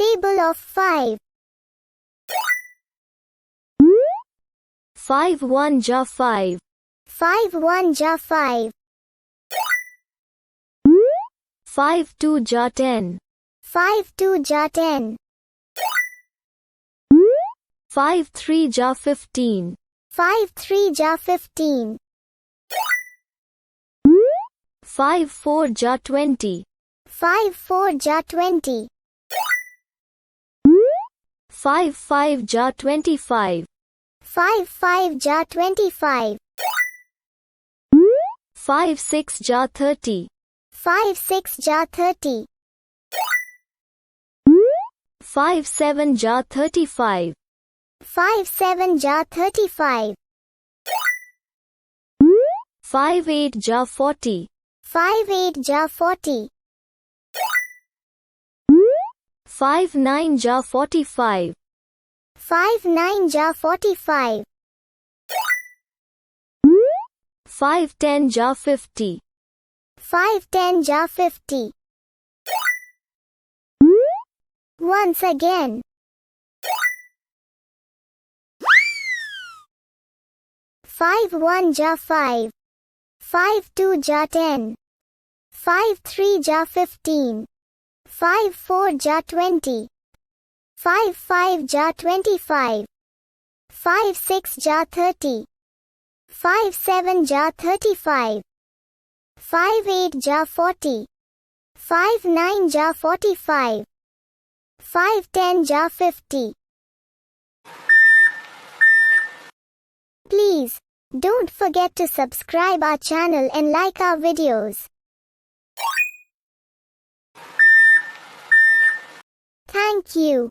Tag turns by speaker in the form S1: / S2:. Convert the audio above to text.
S1: Table of 5.
S2: 5 1 ja 5.
S1: 5 1 ja 5.
S2: 5 2 ja 10.
S1: 5 2 ja 10.
S2: 5 3 ja 15.
S1: 5 3 ja 15.
S2: 5 4 ja 20.
S1: 5 4 ja 20.
S2: 5 5 ja 25.
S1: 5 5 ja 25.
S2: 5 6 ja 30.
S1: 5 6 ja 30.
S2: 5 7 ja 35.
S1: 5 7 ja 35.
S2: 5 8 ja 40.
S1: 5 8 ja 40.
S2: 5 9 ja 45.
S1: 5 9 ja 45.
S2: 5 10 ja 50.
S1: 5 10 ja 50. Once again. 5 1 ja 5. 5 2 ja 10. 5 3 ja 15. 5 4 ja 20. 5 5 ja 25. 5 6 ja 30. 5 7 ja 35. 5 8 ja 40. 5 9 ja 45. 5 10 ja 50. Please, don't forget to subscribe our channel and like our videos. Thank you.